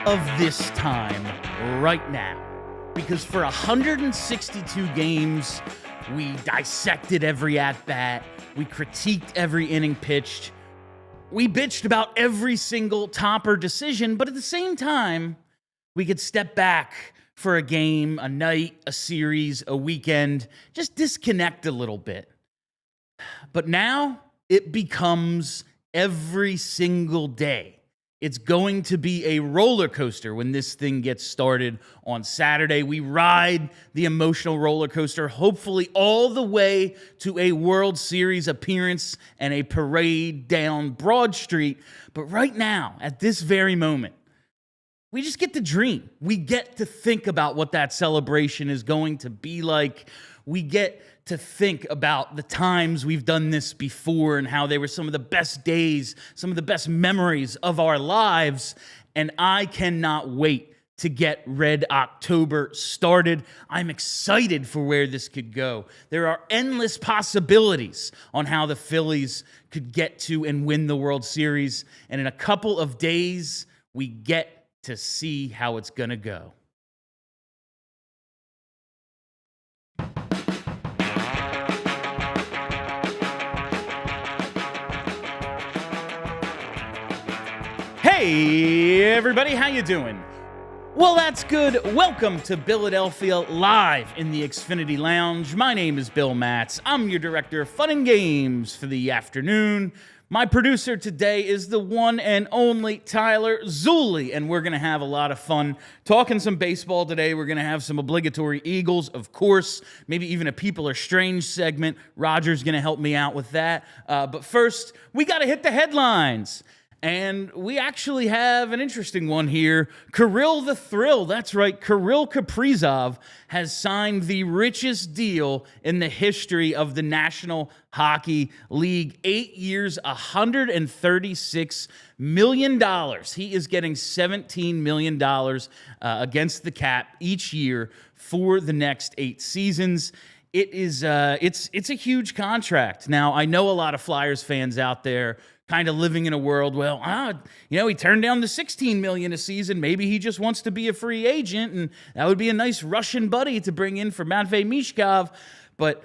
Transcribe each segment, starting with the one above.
Of this time right now, because for 162 games, we dissected every at-bat, we critiqued every inning pitched, we bitched about every single topper decision, but at the same time, we could step back for a game, a night, a series, a weekend, just disconnect a little bit. But now, it becomes every single day. It's going to be a roller coaster when this thing gets started on Saturday. We ride the emotional roller coaster, hopefully all the way to a World Series appearance and a parade down Broad Street. But right now, at this very moment, we just get to dream. We get to think about what that celebration is going to be like. We get to think about the times we've done this before and how they were some of the best days, some of the best memories of our lives. And I cannot wait to get Red October started. I'm excited for where this could go. There are endless possibilities on how the Phillies could get to and win the World Series. And in a couple of days, we get to see how it's going to go. Hey, everybody, how you doing? Well, that's good. Welcome to Philadelphia Live in the Xfinity Lounge. My name is Bill Matz. I'm your director of fun and games for the afternoon. My producer today is the one and only Tyler Zulli, and we're going to have a lot of fun talking some baseball today. We're going to have some obligatory Eagles, of course, maybe even a People Are Strange segment. Roger's going to help me out with that. But first, we got to hit the headlines. And we actually have an interesting one here. Kirill the Thrill, that's right, Kirill Kaprizov has signed the richest deal in the history of the National Hockey League. 8 years, $136 million. He is getting $17 million against the cap each year for the next 8 seasons. It is it's a huge contract. Now, I know a lot of Flyers fans out there kind of living in a world, well, he turned down the $16 million a season. Maybe he just wants to be a free agent, and that would be a nice Russian buddy to bring in for Matvei Mishkov. But,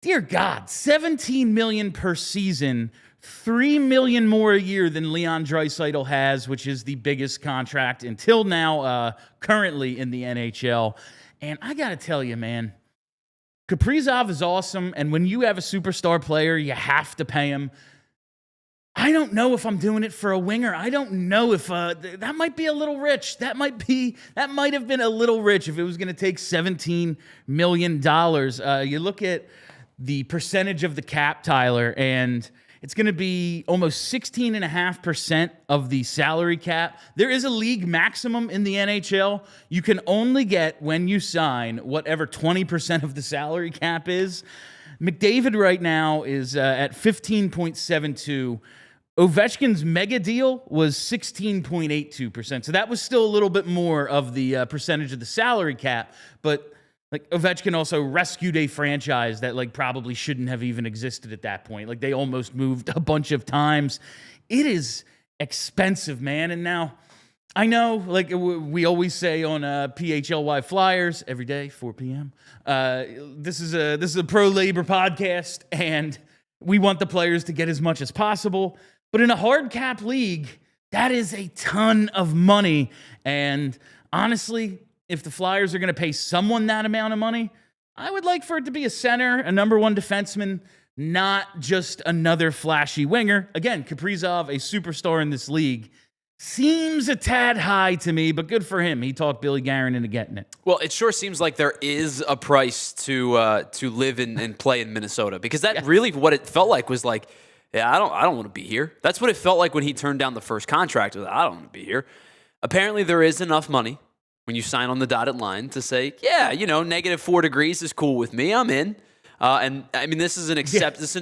dear God, $17 million per season, $3 million more a year than Leon Draisaitl has, which is the biggest contract until now, currently in the NHL. And I got to tell you, man, Kaprizov is awesome, and when you have a superstar player, you have to pay him. I don't know if I'm doing it for a winger. I don't know if that might be a little rich. That might have been a little rich if it was going to take $17 million. You look at the percentage of the cap, Tyler, and it's going to be almost 16.5% of the salary cap. There is a league maximum in the NHL. You can only get, when you sign, whatever 20% of the salary cap is. McDavid right now is at 15.72. Ovechkin's mega deal was 16.82%. So that was still a little bit more of the percentage of the salary cap. But like Ovechkin also rescued a franchise that probably shouldn't have even existed at that point. They almost moved a bunch of times. It is expensive, man. And now I know, we always say on PHLY Flyers every day, 4 p.m. This is a pro-labor podcast, and we want the players to get as much as possible. But in a hard cap league, that is a ton of money. And honestly, if the Flyers are going to pay someone that amount of money, I would like for it to be a center, a number one defenseman, not just another flashy winger. Again, Kaprizov, a superstar in this league, seems a tad high to me, but good for him. He talked Billy Guerin into getting it. Well, it sure seems like there is a price to live and play in Minnesota, because that really what it felt like was Yeah, I don't want to be here. That's what it felt like when he turned down the first contract. I don't want to be here. Apparently, there is enough money when you sign on the dotted line to say, yeah, -4 degrees is cool with me. I'm in. And I mean, this is an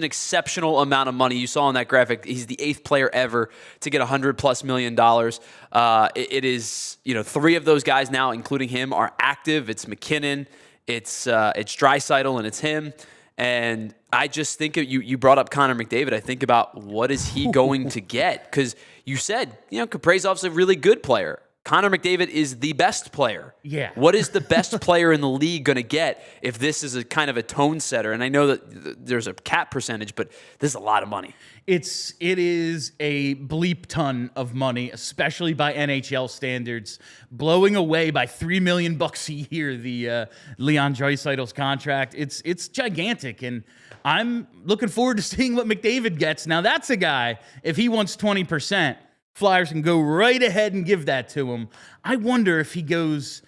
exceptional amount of money. You saw on that graphic, he's the 8th player ever to get $100+ million. It is, 3 of those guys now, including him, are active. It's McKinnon, it's Draisaitl, and it's him. And I just think you brought up Connor McDavid. I think about what is he going to get? Because you said, Kaprizov's a really good player. Connor McDavid is the best player. Yeah. What is the best player in the league going to get if this is a kind of a tone setter? And I know that there's a cap percentage, but this is a lot of money. It is a bleep ton of money, especially by NHL standards, blowing away by $3 million a year the Leon Draisaitl's contract. It's gigantic, and I'm looking forward to seeing what McDavid gets. Now that's a guy, if he wants 20%, Flyers can go right ahead and give that to him. I wonder if he's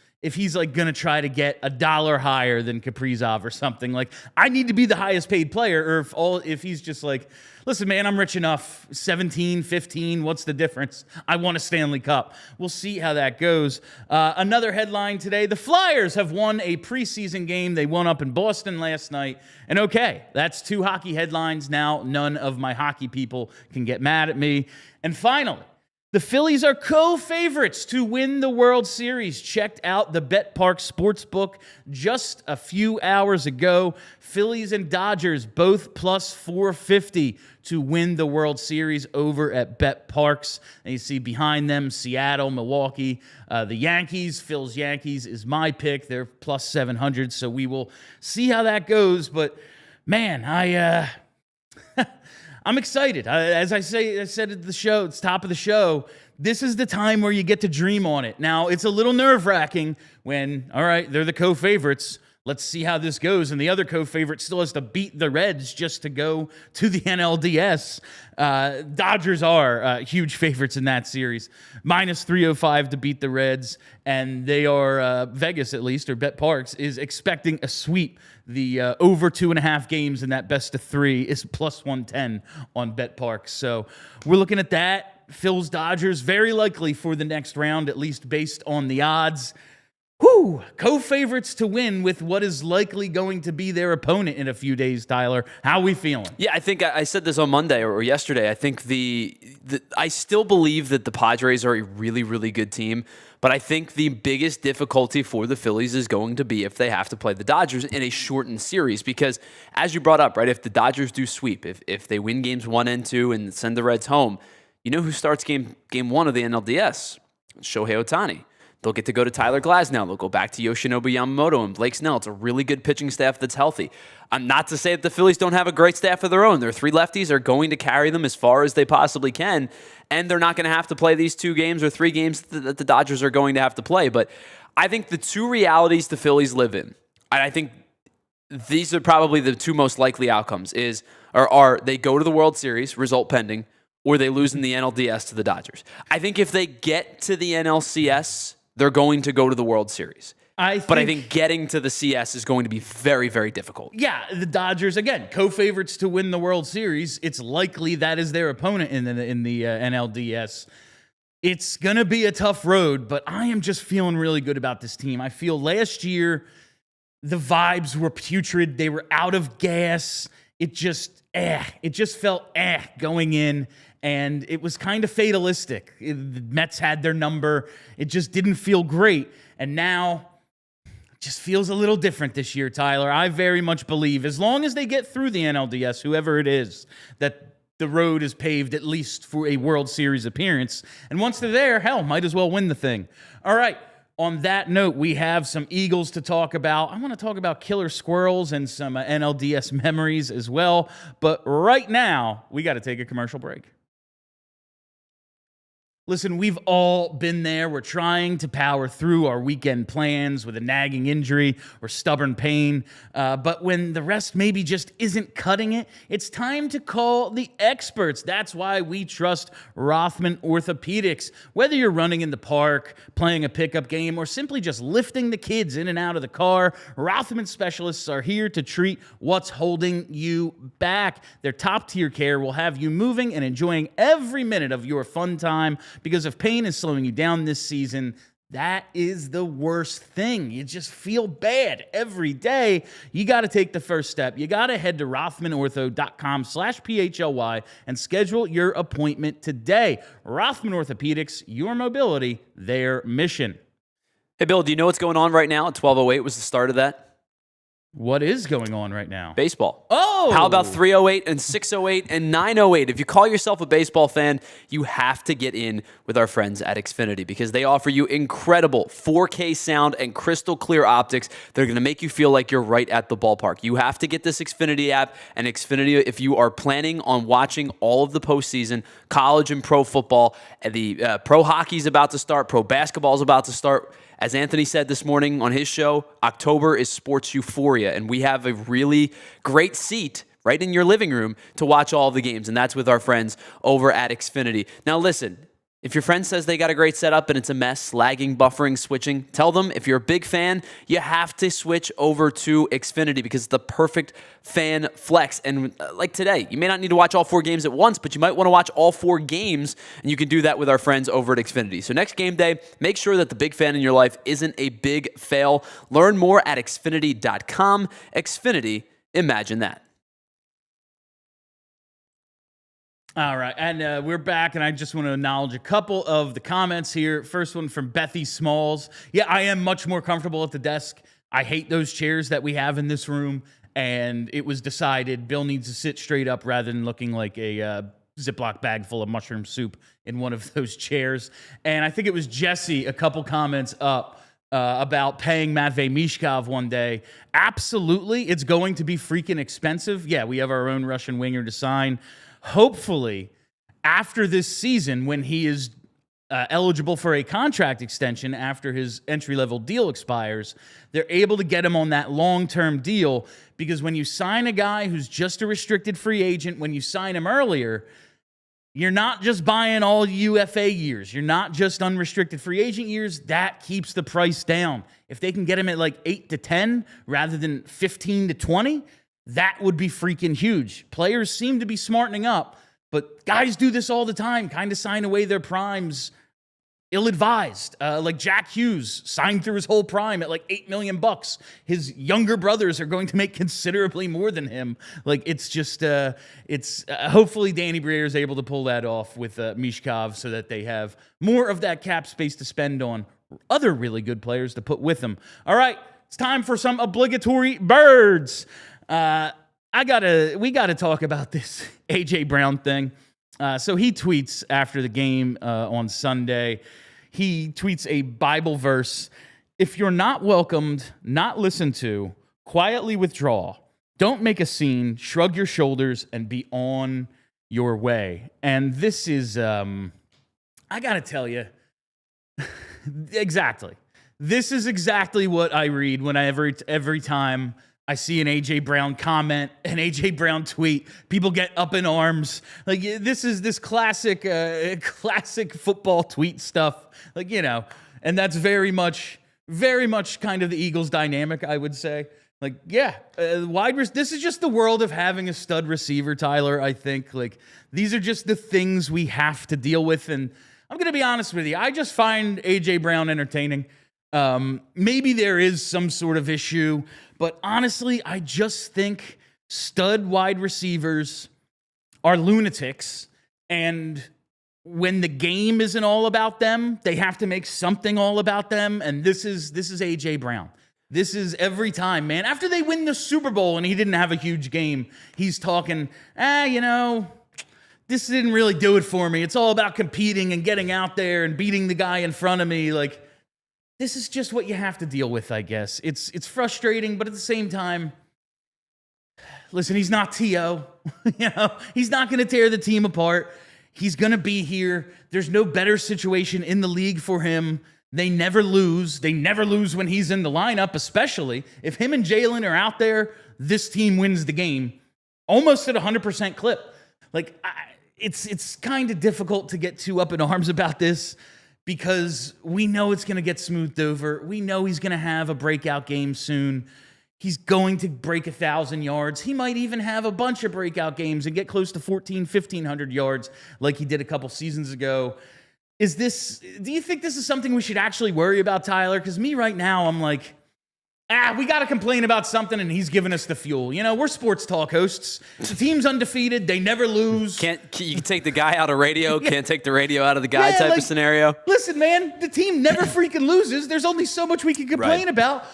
like going to try to get $1 higher than Kaprizov or something. Like, I need to be the highest paid player, or if he's just like, listen, man, I'm rich enough, 17, 15, what's the difference? I want a Stanley Cup. We'll see how that goes. Another headline today, the Flyers have won a preseason game. They won up in Boston last night. And okay, that's 2 hockey headlines now. None of my hockey people can get mad at me. And finally, the Phillies are co-favorites to win the World Series. Checked out the BetPark Sportsbook just a few hours ago. Phillies and Dodgers both plus 450 to win the World Series over at BetParks. And you see behind them, Seattle, Milwaukee, the Yankees. Phil's Yankees is my pick. They're plus 700, so we will see how that goes. But, man, I'm excited. As I said at the show, it's top of the show. This is the time where you get to dream on it. Now, it's a little nerve-wracking when, all right, they're the co-favorites. Let's see how this goes. And the other co-favorite still has to beat the Reds just to go to the NLDS. Dodgers are huge favorites in that series. Minus 305 to beat the Reds. And they are, Vegas at least, or BetParks, is expecting a sweep. The over 2.5 games in that best of 3 is plus 110 on BetParks. So we're looking at that. Phil's Dodgers, very likely for the next round, at least based on the odds. Whew, co-favorites to win with what is likely going to be their opponent in a few days, Tyler. How are we feeling? Yeah, I think I said this on Monday or yesterday. I think I still believe that the Padres are a really, really good team, but I think the biggest difficulty for the Phillies is going to be if they have to play the Dodgers in a shortened series because, as you brought up, right, if the Dodgers do sweep, if they win games 1 and 2 and send the Reds home, you know who starts game 1 of the NLDS? Shohei Ohtani. They'll get to go to Tyler Glasnow. They'll go back to Yoshinobu Yamamoto and Blake Snell. It's a really good pitching staff that's healthy. Not to say that the Phillies don't have a great staff of their own. Their 3 lefties are going to carry them as far as they possibly can, and they're not going to have to play these 2 games or 3 games that the Dodgers are going to have to play. But I think the 2 realities the Phillies live in, and I think these are probably the 2 most likely outcomes, are they go to the World Series, result pending, or they lose in the NLDS to the Dodgers. I think if they get to the NLCS, they're going to go to the World Series. But I think getting to the CS is going to be very, very difficult. Yeah, the Dodgers, again, co-favorites to win the World Series. It's likely that is their opponent in the NLDS. It's going to be a tough road, but I am just feeling really good about this team. I feel last year the vibes were putrid. They were out of gas. It just felt going in. And it was kind of fatalistic. The Mets had their number. It just didn't feel great. And now it just feels a little different this year, Tyler. I very much believe as long as they get through the NLDS, whoever it is, that the road is paved at least for a World Series appearance. And once they're there, hell, might as well win the thing. All right. On that note, we have some Eagles to talk about. I want to talk about killer squirrels and some NLDS memories as well. But right now, we got to take a commercial break. Listen, we've all been there. We're trying to power through our weekend plans with a nagging injury or stubborn pain. But when the rest maybe just isn't cutting it, it's time to call the experts. That's why we trust Rothman Orthopedics. Whether you're running in the park, playing a pickup game, or simply just lifting the kids in and out of the car, Rothman specialists are here to treat what's holding you back. Their top-tier care will have you moving and enjoying every minute of your fun time. Because if pain is slowing you down this season, that is the worst thing. You just feel bad every day. You got to take the first step. You got to head to rothmanortho.com/PHLY and schedule your appointment today. Rothman Orthopedics, your mobility, their mission. Hey, Bill, do you know what's going on right now? At 12:08 was the start of that. What is going on right now? Baseball. Oh! How about 3:08 and 6:08 and 9:08? If you call yourself a baseball fan, you have to get in with our friends at Xfinity because they offer you incredible 4K sound and crystal clear optics that are going to make you feel like you're right at the ballpark. You have to get this Xfinity app, and Xfinity, if you are planning on watching all of the postseason, college and pro football, and the pro hockey is about to start, pro basketball is about to start. As Anthony said this morning on his show, October is sports euphoria, and we have a really great seat right in your living room to watch all the games, and that's with our friends over at Xfinity. Now listen, if your friend says they got a great setup and it's a mess, lagging, buffering, switching, tell them if you're a big fan, you have to switch over to Xfinity because it's the perfect fan flex. And like today, you may not need to watch all 4 games at once, but you might want to watch all 4 games, and you can do that with our friends over at Xfinity. So next game day, make sure that the big fan in your life isn't a big fail. Learn more at Xfinity.com. Xfinity, imagine that. All right, and we're back, and I just want to acknowledge a couple of the comments here. First one from Bethy Smalls. Yeah, I am much more comfortable at the desk. I hate those chairs that we have in this room, and it was decided Bill needs to sit straight up rather than looking like a Ziploc bag full of mushroom soup in one of those chairs. And I think it was Jesse, a couple comments up, about paying Matvei Mishkov one day. Absolutely, it's going to be freaking expensive. Yeah, we have our own Russian winger to sign. Hopefully, after this season, when he is eligible for a contract extension after his entry-level deal expires, they're able to get him on that long-term deal, because when you sign a guy who's just a restricted free agent, when you sign him earlier, you're not just buying all UFA years. You're not just unrestricted free agent years. That keeps the price down. If they can get him at like 8 to 10 rather than 15 to 20, that would be freaking huge. Players seem to be smartening up, but guys do this all the time, kind of sign away their primes ill-advised. Like Jack Hughes signed through his whole prime at like $8 million. His younger brothers are going to make considerably more than him. Like, it's just, hopefully Danny Briere is able to pull that off with Mishkov so that they have more of that cap space to spend on other really good players to put with them. All right, it's time for some obligatory birds. We gotta talk about this AJ Brown thing. So he tweets after the game on Sunday. He tweets a Bible verse: "If you're not welcomed, not listened to, quietly withdraw. Don't make a scene, shrug your shoulders, and be on your way." And this is, I gotta tell you, exactly. This is exactly what I read when every time I see an A.J. Brown comment, an A.J. Brown tweet. People get up in arms. Like, this is this classic football tweet stuff. Like, you know, and that's very much kind of the Eagles dynamic, I would say. Like, yeah, this is just the world of having a stud receiver, Tyler, I think. Like, these are just the things we have to deal with. And I'm going to be honest with you. I just find A.J. Brown entertaining. Maybe there is some sort of issue, but honestly, I just think stud wide receivers are lunatics, and when the game isn't all about them, they have to make something all about them, and this is AJ Brown. This is every time, man. After they win the Super Bowl and he didn't have a huge game, he's talking, this didn't really do it for me. It's all about competing and getting out there and beating the guy in front of me. Like, this is just what you have to deal with, I guess. It's frustrating, but at the same time, listen, he's not T.O. He's not going to tear the team apart. He's going to be here. There's no better situation in the league for him. They never lose. They never lose when he's in the lineup, especially if him and Jalen are out there, this team wins the game almost at 100% clip. Like, it's kind of difficult to get too up in arms about this because we know it's going to get smoothed over. We know he's going to have a breakout game soon. He's going to break 1,000 yards. He might even have a bunch of breakout games and get close to 1,500 yards like he did a couple seasons ago. Do you think this is something we should actually worry about, Tyler? Because me right now, I'm like, we got to complain about something, and he's giving us the fuel. You know, we're sports talk hosts. The team's undefeated. They never lose. You can take the guy out of radio, can't take the radio out of the guy type of scenario. Listen, man, the team never freaking loses. There's only so much we can complain about.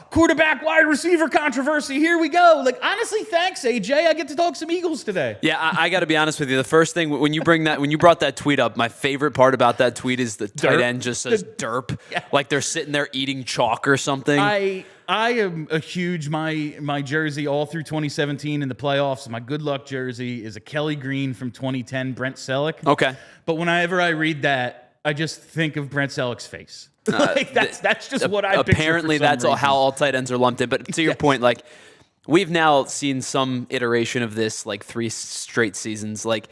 Quarterback, wide receiver controversy. Here we go. Like, honestly, thanks, AJ. I get to talk some Eagles today. Yeah, I got to be honest with you. The first thing, when you brought that tweet up, my favorite part about that tweet is the tight end just says derp. Yeah. Like they're sitting there eating chalk or something. I am a huge, my jersey all through 2017 in the playoffs. My good luck jersey is a Kelly Green from 2010, Brent Selleck. Okay. But whenever I read that, I just think of Brent Selleck's face. That's just what I picture. Apparently, that's how all tight ends are lumped in. But to your point, like, we've now seen some iteration of this, like 3 straight seasons. Like,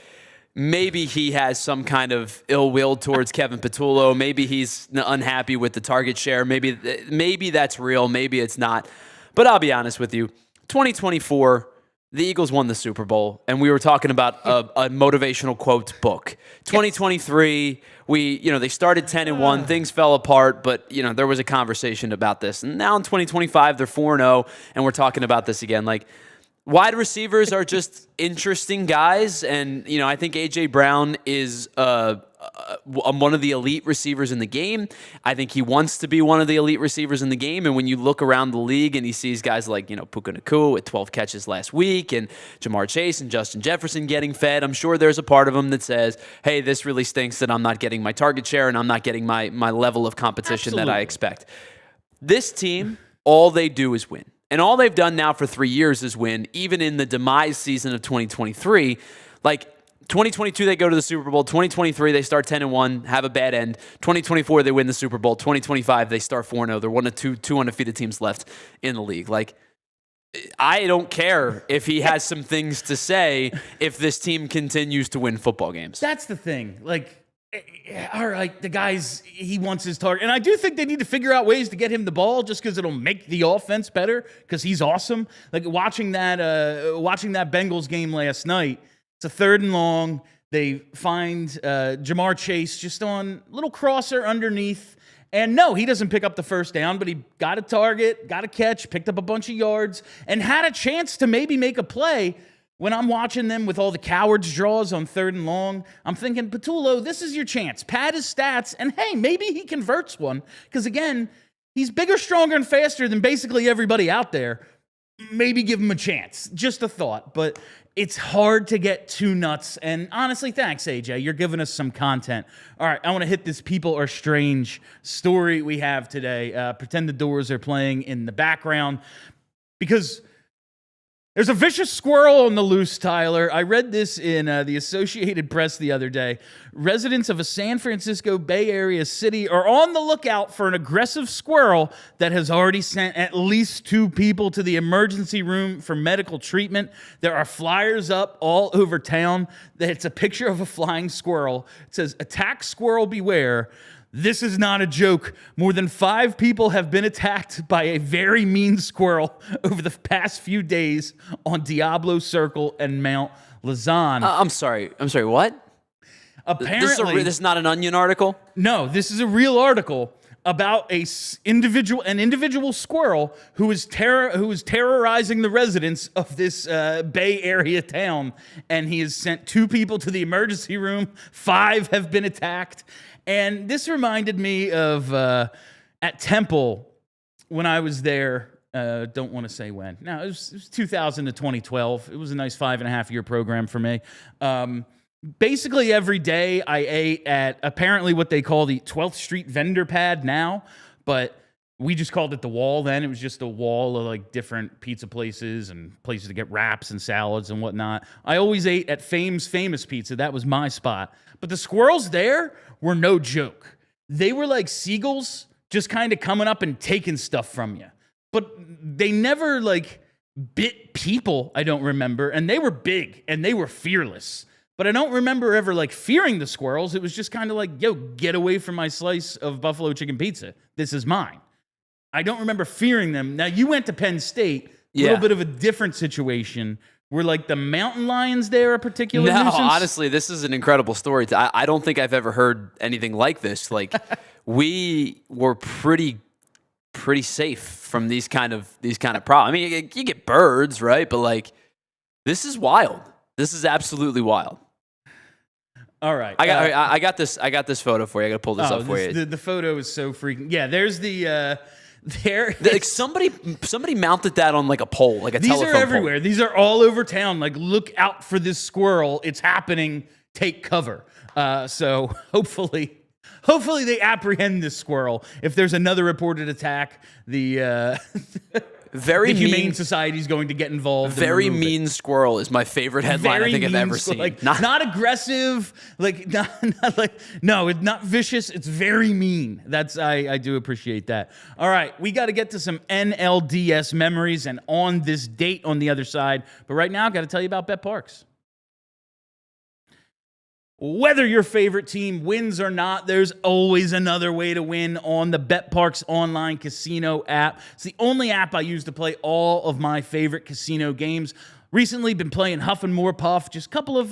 maybe he has some kind of ill will towards Kevin Patullo. Maybe he's unhappy with the target share. Maybe that's real. Maybe it's not. But I'll be honest with you. 2024, the Eagles won the Super Bowl, and we were talking about a motivational quote book. 2023, they started 10-1, things fell apart, but there was a conversation about this. And now in 2025, they're 4-0, and we're talking about this again. Like, wide receivers are just interesting guys, and I think A.J. Brown is one of the elite receivers in the game. I think he wants to be one of the elite receivers in the game, and when you look around the league and he sees guys like Puka Nacua with 12 catches last week and Jamar Chase and Justin Jefferson getting fed, I'm sure there's a part of him that says, hey, this really stinks that I'm not getting my target share and I'm not getting my level of competition that I expect. This team, all they do is win. And all they've done now for 3 years is win, even in the demise season of 2023. Like, 2022, they go to the Super Bowl. 2023, they start 10-1, have a bad end. 2024, they win the Super Bowl. 2025, they start 4-0. They're one of two undefeated teams left in the league. Like, I don't care if he has some things to say if this team continues to win football games. That's the thing. Like, all right, the guys, he wants his target. And I do think they need to figure out ways to get him the ball just because it'll make the offense better because he's awesome. Like watching that Bengals game last night, it's a 3rd and long. They find Jamar Chase just on a little crosser underneath. And no, he doesn't pick up the first down, but he got a target, got a catch, picked up a bunch of yards, and had a chance to maybe make a play. When I'm watching them with all the cowards draws on 3rd and long, I'm thinking, Patullo, this is your chance. Pad his stats, and hey, maybe he converts one. Because again, he's bigger, stronger, and faster than basically everybody out there. Maybe give him a chance. Just a thought. But it's hard to get too nuts. And honestly, thanks, AJ. You're giving us some content. All right, I want to hit this People Are Strange story we have today. Pretend the Doors are playing in the background. Because there's a vicious squirrel on the loose, Tyler. I read this in the Associated Press the other day. Residents of a San Francisco Bay Area city are on the lookout for an aggressive squirrel that has already sent at least 2 people to the emergency room for medical treatment. There are flyers up all over town. It's a picture of a flying squirrel. It says, "Attack squirrel beware. This is not a joke. More than 5 people have been attacked by a very mean squirrel over the past few days on Diablo Circle and Mount Luzon." I'm sorry, what? Apparently, this is not an Onion article? No, this is a real article about an individual squirrel who is terrorizing the residents of this Bay Area town, and he has sent 2 people to the emergency room. 5 have been attacked. And this reminded me of at Temple when I was there. Don't want to say when. No, it was 2000 to 2012. It was a nice 5.5-year program for me. Basically, every day I ate at apparently what they call the 12th Street vendor pad now. But We just called it the Wall then. It was just a wall of like different pizza places and places to get wraps and salads and whatnot. I always ate at Fame's Famous Pizza. That was my spot. But the squirrels there were no joke. They were like seagulls just kind of coming up and taking stuff from you. But they never like bit people, I don't remember. And they were big and they were fearless. But I don't remember ever like fearing the squirrels. It was just kind of like, yo, get away from my slice of buffalo chicken pizza. This is mine. I don't remember fearing them. Now, you went to Penn State. A little bit of a different situation. Were like the mountain lions there a particular nuisance? No, honestly, this is an incredible story. I don't think I've ever heard anything like this. Like, we were pretty safe from these kind of problems. I mean, you get birds, right? But like, this is wild. This is absolutely wild. All right. I got this photo for you. I got to pull this up for you. The photo is so freaking. Yeah, there's the. Like somebody mounted that on like a pole, like a telephone pole. These are everywhere. These are all over town. Like, look out for this squirrel. It's happening. Take cover. So hopefully they apprehend this squirrel. If there's another reported attack, the Humane Society is going to get involved. Very mean squirrel is my favorite headline I think I've ever seen. Like, not aggressive, like not vicious. It's very mean. I do appreciate that. All right, we got to get to some NLDS memories and on this date on the other side. But right now, I've got to tell you about Bet Parks. Whether your favorite team wins or not, there's always another way to win on the Bet Parks online casino app. It's the only app I use to play all of my favorite casino games. Recently, been playing Huff and More Puff. Just a couple of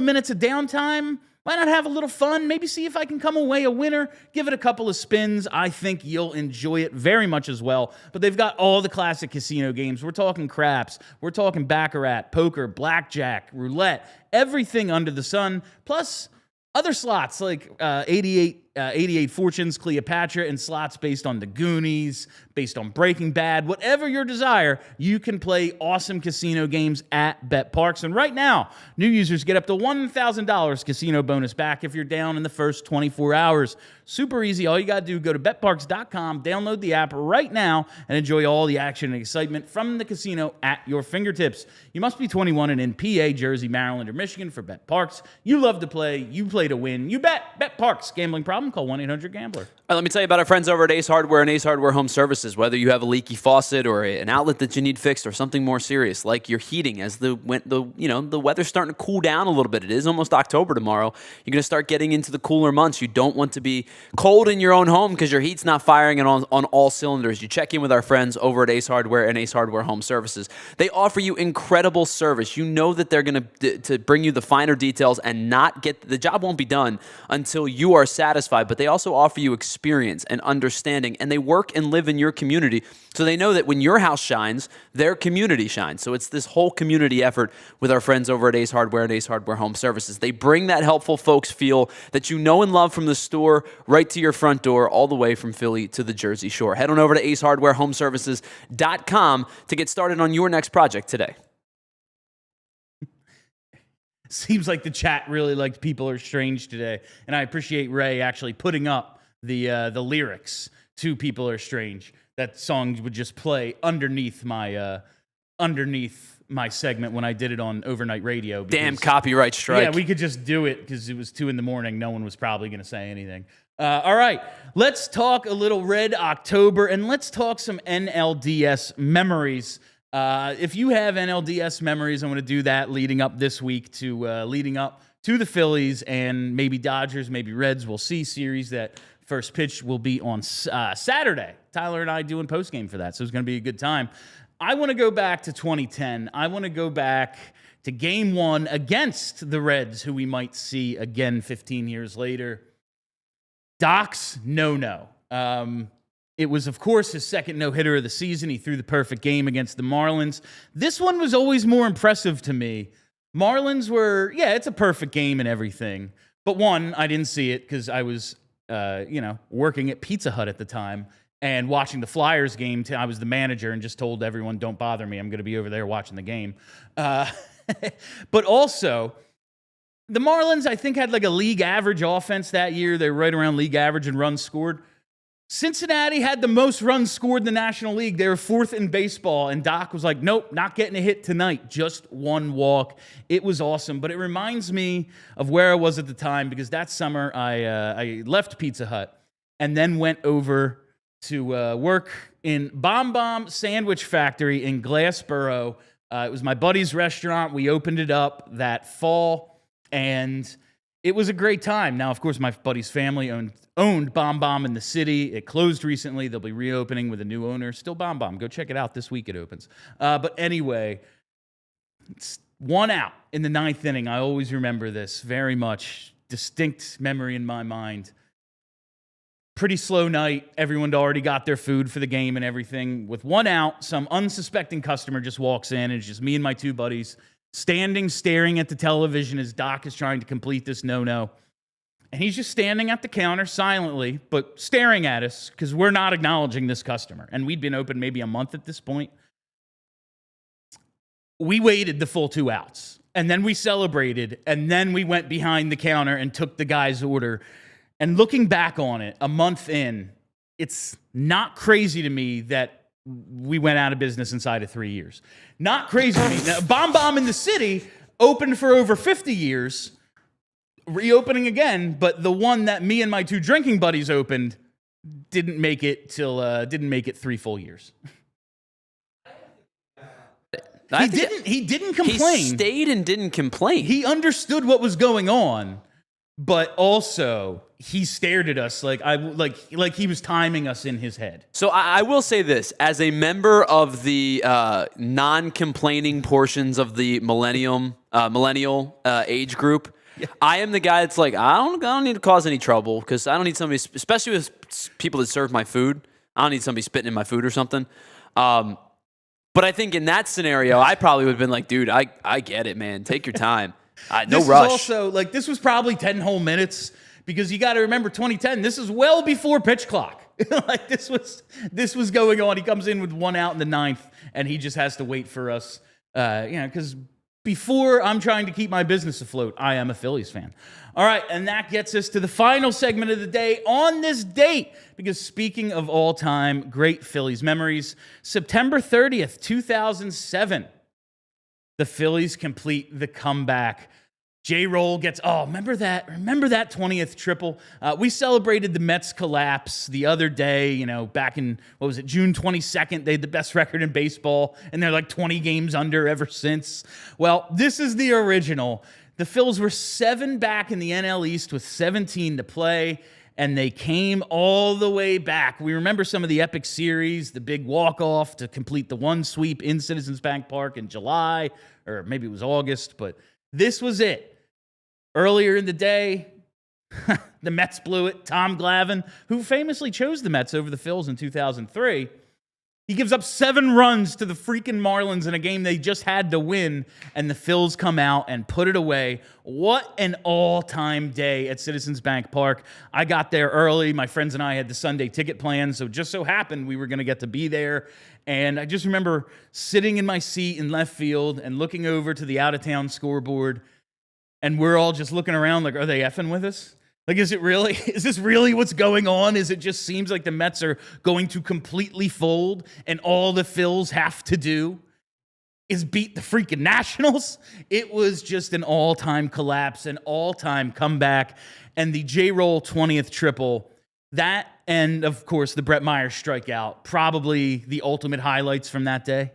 minutes of downtime. Why not have a little fun? Maybe see if I can come away a winner. Give it a couple of spins. I think you'll enjoy it very much as well. But they've got all the classic casino games. We're talking craps. We're talking baccarat, poker, blackjack, roulette, everything under the sun. Plus other slots like 88 Fortunes, Cleopatra, and slots based on the Goonies, based on Breaking Bad. Whatever your desire, you can play awesome casino games at Bet Parks. And right now, new users get up to $1,000 casino bonus back if you're down in the first 24 hours. Super easy. All you got to do, go to betparks.com, download the app right now, and enjoy all the action and excitement from the casino at your fingertips. You must be 21 and in PA, Jersey, Maryland, or Michigan for Bet Parks. You love to play. You play to win. You bet. Bet Parks. Gambling problem? Call 1-800-GAMBLER. All right, let me tell you about our friends over at Ace Hardware and Ace Hardware Home Services. Whether you have a leaky faucet or an outlet that you need fixed or something more serious like your heating, as the weather's starting to cool down a little bit. It is almost October tomorrow. You're going to start getting into the cooler months. You don't want to be cold in your own home because your heat's not firing on all cylinders. You check in with our friends over at Ace Hardware and Ace Hardware Home Services. They offer you incredible service. You know that they're going to bring you the finer details and not get the job won't be done until you are satisfied. But they also offer you experience and understanding, and they work and live in your community, so they know that when your house shines, their community shines. So it's this whole community effort with our friends over at Ace Hardware and Ace Hardware Home Services. They bring that helpful folks feel that you know and love from the store right to your front door, all the way from Philly to the Jersey Shore. Head on over to acehardwarehomeservices.com to get started on your next project today. Seems like the chat really liked People Are Strange today, and I appreciate Ray actually putting up the lyrics to People Are Strange. That song would just play underneath my segment when I did it on overnight radio. Because, damn copyright strike. Yeah, we could just do it because it was 2 a.m. No one was probably going to say anything. All right, let's talk a little Red October, and let's talk some NLDS memories. If you have NLDS memories, I'm going to do that leading up this week to the Phillies and maybe Dodgers, maybe Reds. We'll see. Series that first pitch will be on Saturday. Tyler and I doing postgame for that, so it's going to be a good time. I want to go back to 2010. I want to go back to Game 1 against the Reds, who we might see again 15 years later. Doc's no-no. It was, of course, his second no-hitter of the season. He threw the perfect game against the Marlins. This one was always more impressive to me. Marlins were, it's a perfect game and everything. But one, I didn't see it because I was, working at Pizza Hut at the time and watching the Flyers game. I was the manager and just told everyone, don't bother me. I'm going to be over there watching the game. But also, the Marlins, I think, had like a league average offense that year. They were right around league average in runs scored. Cincinnati had the most runs scored in the National League. They were 4th in baseball, and Doc was like, nope, not getting a hit tonight, just one walk. It was awesome, but it reminds me of where I was at the time, because that summer I left Pizza Hut and then went over to work in Bomb Bomb Sandwich Factory in Glassboro. It was my buddy's restaurant. We opened it up that fall, and it was a great time. Now, of course, my buddy's family owned Bomb Bomb in the city. It closed recently. They'll be reopening with a new owner. Still Bomb Bomb. Go check it out. This week it opens. But anyway, it's 1 out in the 9th inning. I always remember this very much. Distinct memory in my mind. Pretty slow night. Everyone had already got their food for the game and everything. With 1 out, some unsuspecting customer just walks in, and it's just me and my 2 buddies standing, staring at the television as Doc is trying to complete this no-no. And he's just standing at the counter silently, but staring at us because we're not acknowledging this customer. And we'd been open maybe a month at this point. We waited the full 2 outs, and then we celebrated, and then we went behind the counter and took the guy's order. And looking back on it, a month in, it's not crazy to me that we went out of business inside of 3 years. Not crazy to me. Now, Bomb Bomb in the city opened for over 50 years, reopening again, but the one that me and my 2 drinking buddies opened didn't make it 3 full years. He didn't complain. He stayed and didn't complain. He understood what was going on, but also he stared at us like he was timing us in his head. So I will say this, as a member of the non-complaining portions of the millennial age group, yeah. I am the guy that's like, I don't need to cause any trouble, because I don't need somebody, especially with people that serve my food, I don't need somebody spitting in my food or something. But I think in that scenario, I probably would have been like, dude, I get it, man. Take your time. No rush. Also, this was probably 10 whole minutes, because you got to remember 2010, this is well before pitch clock. This was going on. He comes in with 1 out in the 9th, and he just has to wait for us, because before I'm trying to keep my business afloat, I am a Phillies fan. All right, and that gets us to the final segment of the day on this date, because speaking of all-time great Phillies memories, September 30th, 2007, the Phillies complete the comeback. J-Roll gets, remember that 20th triple? We celebrated the Mets collapse the other day, back in, June 22nd. They had the best record in baseball, and they're like 20 games under ever since. Well, this is the original. The Phils were 7 back in the NL East with 17 to play, and they came all the way back. We remember some of the epic series, the big walk-off to complete the 1 sweep in Citizens Bank Park in July, or maybe it was August, but this was it. Earlier in the day, the Mets blew it. Tom Glavine, who famously chose the Mets over the Phils in 2003, he gives up 7 runs to the freaking Marlins in a game they just had to win, and the Phils come out and put it away. What an all-time day at Citizens Bank Park. I got there early. My friends and I had the Sunday ticket plan, so just so happened we were going to get to be there. And I just remember sitting in my seat in left field and looking over to the out-of-town scoreboard, and we're all just looking around like, are they effing with us? Is this really what's going on? Is it just seems like the Mets are going to completely fold, and all the Phils have to do is beat the freaking Nationals? It was just an all-time collapse, an all-time comeback, and the J-Roll 20th triple, that, and of course the Brett Myers strikeout, probably the ultimate highlights from that day.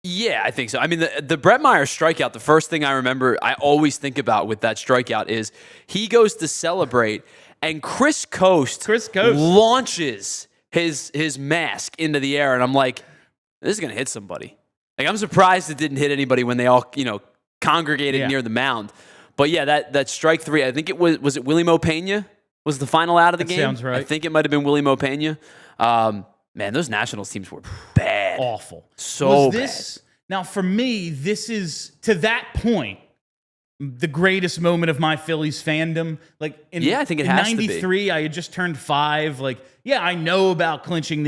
Yeah, I think so. I mean, the Brett Myers strikeout, the first thing I remember, I always think about with that strikeout is he goes to celebrate, and Chris Coast launches his mask into the air, and I'm like, this is going to hit somebody. I'm surprised it didn't hit anybody when they all, congregated near the mound. But yeah, that strike 3, I think it was it Willie Mo Pena was the final out of the game? Sounds right. I think it might have been Willie Mo Pena. Man, those Nationals teams were bad. Awful. So bad. Now, for me, this is, to that point, the greatest moment of my Phillies fandom. I think it has to be. In 93, I had just turned 5. I know about clinching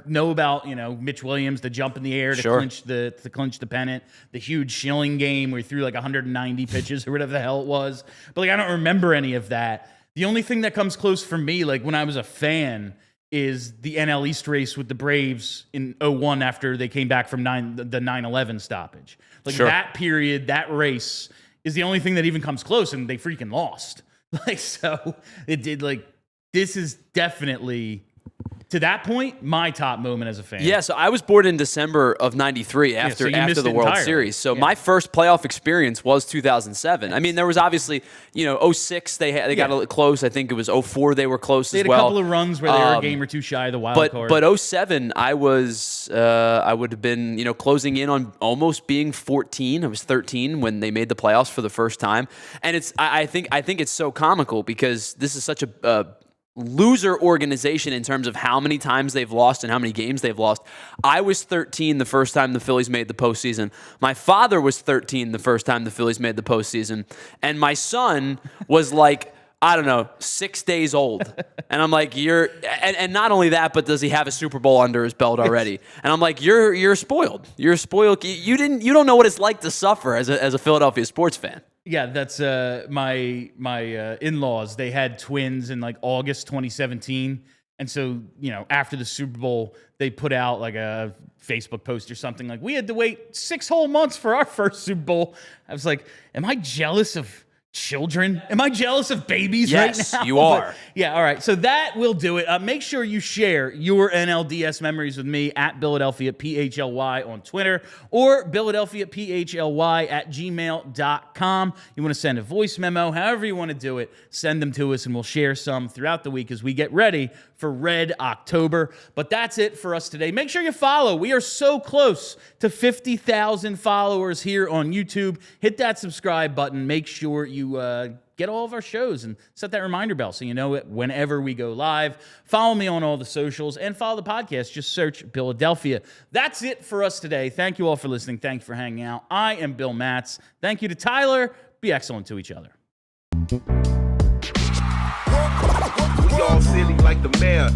know about, Mitch Williams, the jump in the air to clinch the pennant, the huge Schilling game where he threw 190 pitches or whatever the hell it was. But I don't remember any of that. The only thing that comes close for me, like when I was a fan, is the NL East race with the Braves in 01 after they came back from the 9/11 stoppage. Like that period, that race is the only thing that even comes close, and they freaking lost. Like, so it did, like, this is definitely, to that point, my top moment as a fan. Yeah, so I was born in December of 93 after the World Series. So my first playoff experience was 2007. I mean, there was obviously, 06 they got a little close. I think it was 04 they were close as well. They had a couple of runs where they were a game or two shy of the wild card. But 07, I would have been, closing in on almost being 14. I was 13 when they made the playoffs for the first time. And I think it's so comical because this is such a loser organization in terms of how many times they've lost and how many games they've lost. I was 13 the first time the Phillies made the postseason. My father was 13 the first time the Phillies made the postseason. And my son was like, I don't know, 6 days old. And I'm like, and not only that, but does he have a Super Bowl under his belt already? And I'm like, you're spoiled. You're spoiled. You don't know what it's like to suffer as a Philadelphia sports fan. Yeah, that's my in-laws. They had twins in like August 2017, and so after the Super Bowl, they put out like a Facebook post or something like, "We had to wait 6 whole months for our first Super Bowl." I was like, "Am I jealous of children? Am I jealous of babies right now?" Yes, you are. But, yeah, all right. So that will do it. Make sure you share your NLDS memories with me at Philadelphia PHLY on Twitter or Philadelphia PHLY at gmail.com. You want to send a voice memo, however you want to do it, send them to us and we'll share some throughout the week as we get ready for Red October. But that's it for us today. Make sure you follow. We are so close to 50,000 followers here on YouTube. Hit that subscribe button. Make sure you get all of our shows and set that reminder bell so you know it whenever we go live. Follow me on all the socials and follow the podcast. Just search Philadelphia. That's it for us today. Thank you all for listening. Thank you for hanging out. I am Bill Matz. Thank you to Tyler. Be excellent to each other. We all silly like the mayor.